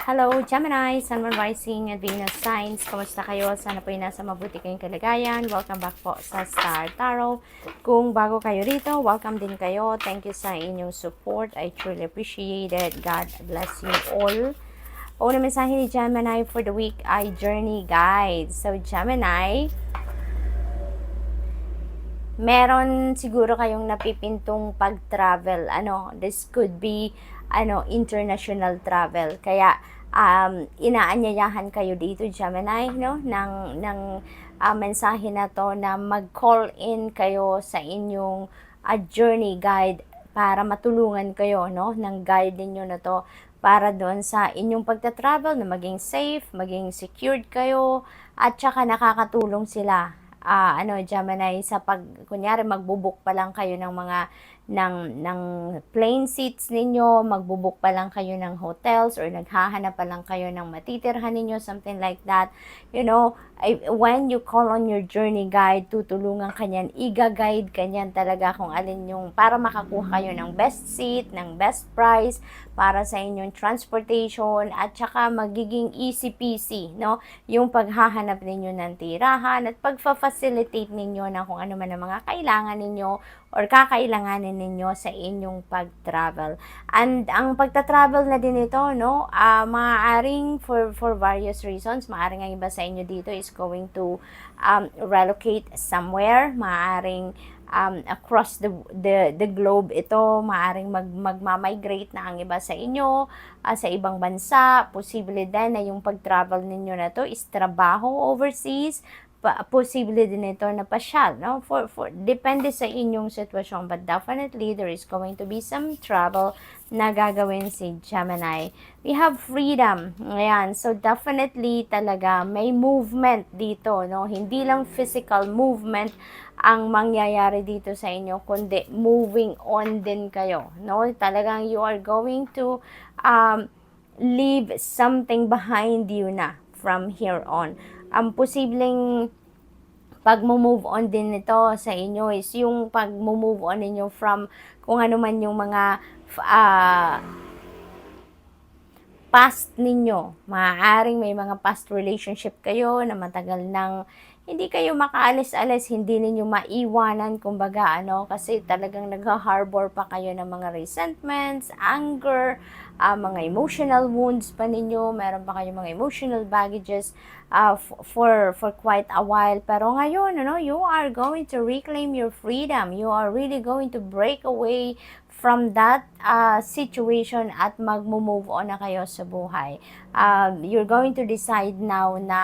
Hello, Gemini, Sun, Moon, Rising, at Venus signs. Kamusta kayo? Sana po nasa mabuti kayong kalagayan. Welcome back po sa Star Tarot. Kung bago kayo rito, welcome din kayo. Thank you sa inyong support. I truly appreciate it. God bless you all. Una mensahe ni Gemini for the week ay Journey Guide. So, Gemini, meron siguro kayong napipintong pag-travel. This could be international travel. Kaya inaanyayahan kayo dito, Gemini, no, ng mensahe na to na mag-call in kayo sa inyong journey guide para matulungan kayo, no, ng guide niyo na to para doon sa inyong pagta-travel na maging safe, maging secured kayo, at saka nakakatulong sila Gemini, sa kunyari magbubuk pa lang kayo ng mga ng plane seats ninyo, magbubuk pa lang kayo ng hotels, or naghahanap pa lang kayo ng matitirhan ninyo, something like that. When you call on your journey guide, tutulungan kanyan, iga-guide kanyan talaga kung alin yung, para makakuha kayo ng best seat, ng best price, para sa inyong transportation, at saka magiging easy peasy, no? Yung paghahanap ninyo ng tirahan, at pagfa-facilitate ninyo na kung ano man ang mga kailangan ninyo or kakailanganin ninyo sa inyong pag-travel. And ang pagta-travel na din ito, no, maaaring for various reasons, maaaring ang iba sa inyo dito is going to relocate somewhere, maaaring across the globe ito, maaaring magmamigrate na ang iba sa inyo sa ibang bansa. Posible din na yung pag-travel ninyo na to is trabaho overseas, posible din ito na pasyal, no? For depende sa inyong sitwasyon, but definitely there is going to be some travel na gagawin si Gemini. We have freedom. Ayan, so definitely talaga may movement dito, no? Hindi lang physical movement ang mangyayari dito sa inyo, kundi moving on din kayo, no? Talagang you are going to leave something behind you na from here on. Ang posibleng pag-move on din nito sa inyo is yung pag-move on ninyo from kung ano man yung mga past ninyo. Maaaring may mga past relationship kayo na matagal nang hindi kayo makaalis-alis, hindi ninyo maiwanan, kumbaga, kasi talagang nag-harbor pa kayo ng mga resentments, anger, mga emotional wounds pa ninyo, meron pa kayo mga emotional baggages for quite a while. Pero ngayon, you are going to reclaim your freedom. You are really going to break away from that situation at mag-move on na kayo sa buhay. You're going to decide now na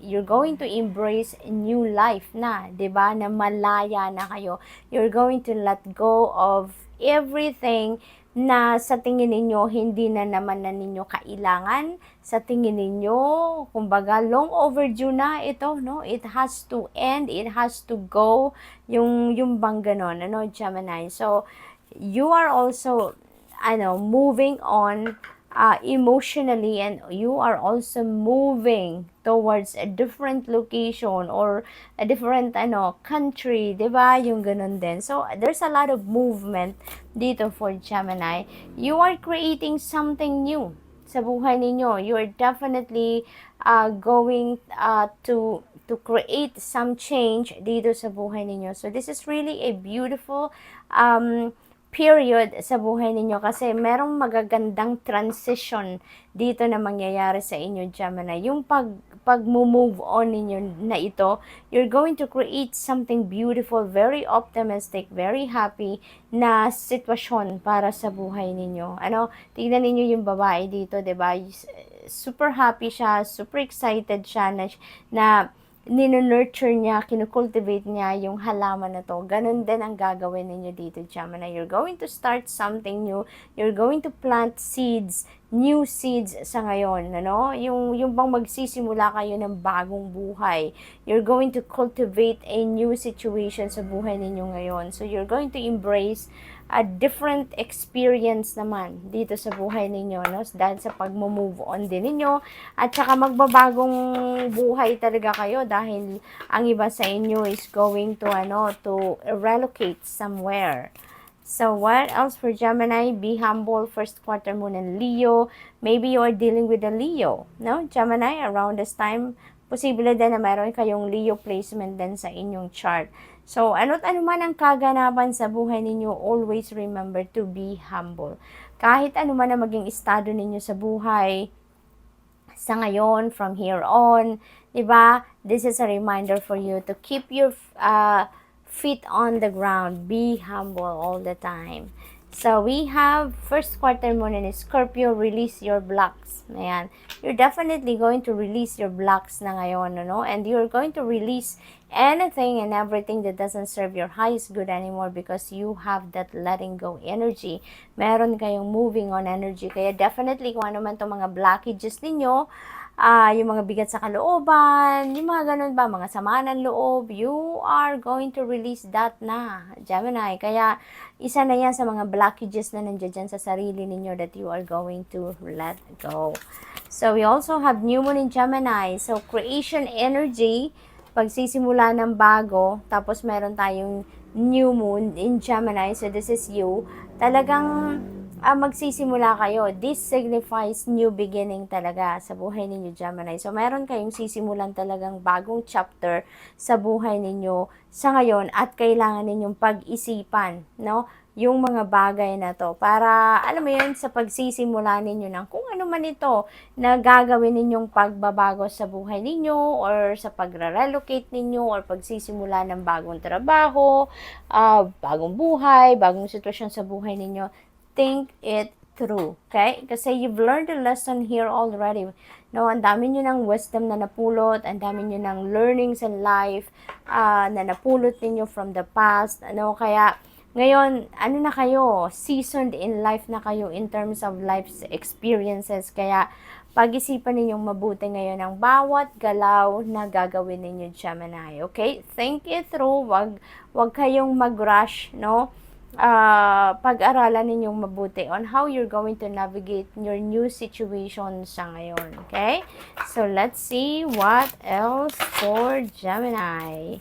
you're going to embrace a new life na, 'di ba? Na malaya na kayo. You're going to let go of everything na sa tingin ninyo hindi na naman na ninyo kailangan. Sa tingin ninyo, kumbaga long overdue na ito, no? It has to end, it has to go. Yung bang ganon, Gemini. So you are also moving on emotionally, and you are also moving towards a different location or a different country, 'di ba? Yung ganun din. So there's a lot of movement dito for Gemini. You are creating something new sa buhay ninyo. You are definitely going to create some change dito sa buhay ninyo. So this is really a beautiful period sa buhay ninyo, kasi merong magagandang transition dito na mangyayari sa inyo, Gemini. Yung pag-move on ninyo na ito, you're going to create something beautiful, very optimistic, very happy na sitwasyon para sa buhay ninyo. Tingnan ninyo yung babae dito, 'di ba? Super happy siya, super excited siya na nurture niya, kinukultivate niya yung halaman na to. Ganun din ang gagawin ninyo dito, Gemini. You're going to start something new. You're going to plant seeds, new seeds sa ngayon, Yung bang magsisimula kayo ng bagong buhay. You're going to cultivate a new situation sa buhay ninyo ngayon. So you're going to embrace a different experience naman dito sa buhay ninyo, dahil sa pag-move on din ninyo, at saka magbabagong buhay talaga kayo, dahil ang iba sa inyo is going to to relocate somewhere. So what else for Gemini? Be humble, first quarter moon in Leo. Maybe you are dealing with a Leo, no? Gemini, around this time, posible din na meron kayong Leo placement din sa inyong chart. So, ano't ano man ang kaganapan sa buhay ninyo, always remember to be humble. Kahit ano man ang maging estado ninyo sa buhay, sa ngayon, from here on, diba? This is a reminder for you to keep your feet on the ground. Be humble all the time. So, we have first quarter moon in Scorpio, release your blocks. Ayan. You're definitely going to release your blocks na ngayon, no? And you're going to release anything and everything that doesn't serve your highest good anymore because you have that letting go energy. Meron kayong moving on energy. Kaya definitely, kung ano man itong mga blockages ninyo, yung mga bigat sa kalooban, yung mga ganun ba, mga sama ng loob, you are going to release that na, Gemini. Kaya, isa na yan sa mga blockages na nandiyan dyan sa sarili ninyo that you are going to let go. So, we also have new moon in Gemini. So, creation energy, pagsisimula ng bago, tapos meron tayong new moon in Gemini. So, this is you. Talagang magsisimula kayo. This signifies new beginning talaga sa buhay ninyo, Gemini. So, meron kayong sisimulan talagang bagong chapter sa buhay ninyo sa ngayon at kailangan ninyong pag-isipan, no? Yung mga bagay na to para, alam mo yun, sa pagsisimula ninyo ng kung ano man ito na gagawin ninyong pagbabago sa buhay ninyo or sa pagre-relocate ninyo or pagsisimula ng bagong trabaho, bagong buhay, bagong sitwasyon sa buhay ninyo. Think it through, okay? Kasi you've learned a lesson here already. No, ang dami nyo ng wisdom na napulot, ang dami nyo ng learnings in life na napulot ninyo from the past. Ano, kaya ngayon, ano na kayo, seasoned in life na kayo in terms of life's experiences. Kaya pag-isipan ninyong mabuti ngayon ang bawat galaw na gagawin ninyo, Gemini. Okay? Think it through. Wag kayong mag-rush, no? Pag-aralan ninyong mabuti on how you're going to navigate your new situation sa ngayon. Okay? So, let's see what else for Gemini.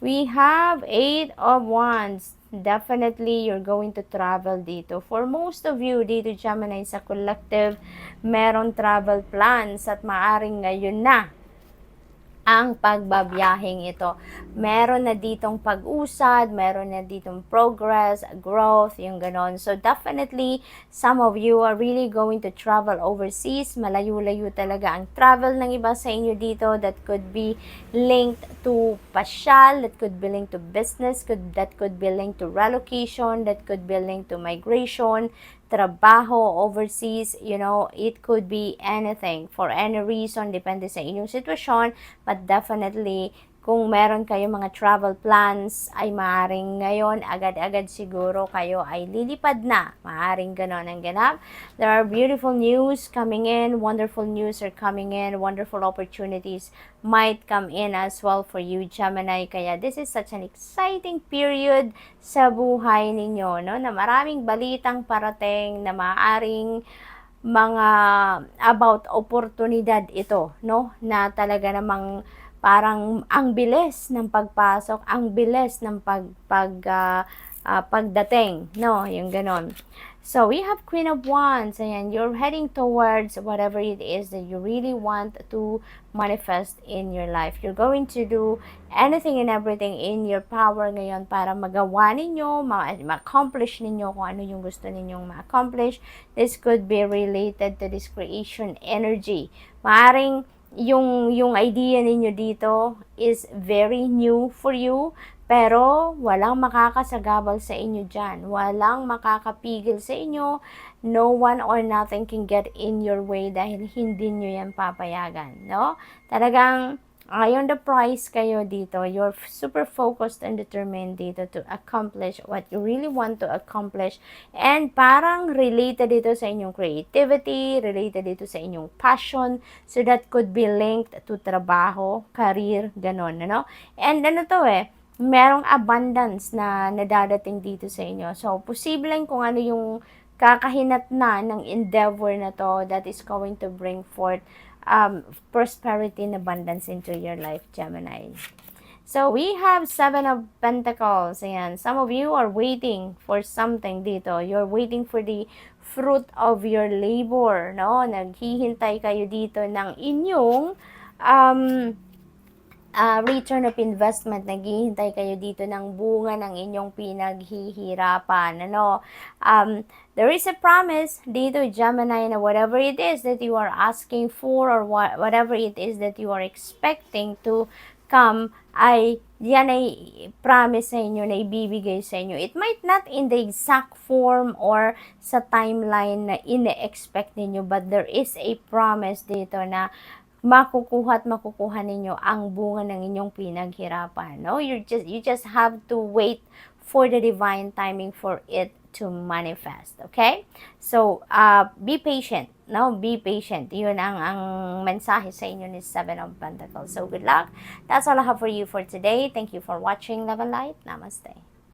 We have 8 of Wands. Definitely, you're going to travel dito. For most of you, dito Gemini sa collective, meron travel plans at maaring ngayon na ang pagbabiyaheng ito. Meron na ditong pag-usad, meron na ditong progress, growth, yung ganon. So definitely, some of you are really going to travel overseas. Malayo-layo talaga ang travel ng iba sa inyo dito that could be linked to pasyal, that could be linked to business, that could be linked to relocation, that could be linked to migration, trabaho overseas, you know, it could be anything for any reason, depende sa inyong sitwasyon, but definitely kung meron kayo mga travel plans ay maaring ngayon agad-agad siguro kayo ay lilipad na, maaring ganon ang ganap. There are beautiful news coming in, wonderful news are coming in, wonderful opportunities might come in as well for you, Gemini. Kaya this is such an exciting period sa buhay ninyo, no? Na maraming balitang parating na maaring mga about oportunidad ito, no? Na talaga namang parang ang bilis ng pagpasok, ang bilis ng pagdating, no? Yung ganon. So, we have Queen of Wands. Ayan, you're heading towards whatever it is that you really want to manifest in your life. You're going to do anything and everything in your power ngayon para magawa ninyo, ma-accomplish ninyo kung ano yung gusto ninyong ma-accomplish. This could be related to this creation energy. Maaring yung idea ninyo dito is very new for you, pero walang makakasagabal sa inyo dyan. Walang makakapigil sa inyo. No one or nothing can get in your way dahil hindi nyo yan papayagan. No? Talagang on the prize kayo dito. You're super focused and determined dito to accomplish what you really want to accomplish. And parang related dito sa inyong creativity, related dito sa inyong passion. So that could be linked to trabaho, career, ganon. Ano? And ano to merong abundance na nadadating dito sa inyo. So, posibleng kung ano yung kakahinatnan ng endeavor na to that is going to bring forth prosperity and abundance into your life, Gemini. So, we have Seven of Pentacles. Ayan. Some of you are waiting for something dito. You're waiting for the fruit of your labor, no? Naghihintay kayo dito ng inyong return of investment. Naghihintay kayo dito ng bunga ng inyong pinaghihirapan, ano? There is a promise dito, Gemini, na whatever it is that you are asking for or whatever it is that you are expecting to come, ay yan ay promise sa inyo na ibibigay sa inyo. It might not in the exact form or sa timeline na ine-expect ninyo, but there is a promise dito na makukuha at makukuha ninyo ang bunga ng inyong pinaghirapan. No? You just have to wait for the divine timing for it to manifest. Okay? So, be patient. No? Be patient. Yun ang mensahe sa inyo ni Seven of Pentacles. So, good luck. That's all I have for you for today. Thank you for watching. Love and light. Namaste.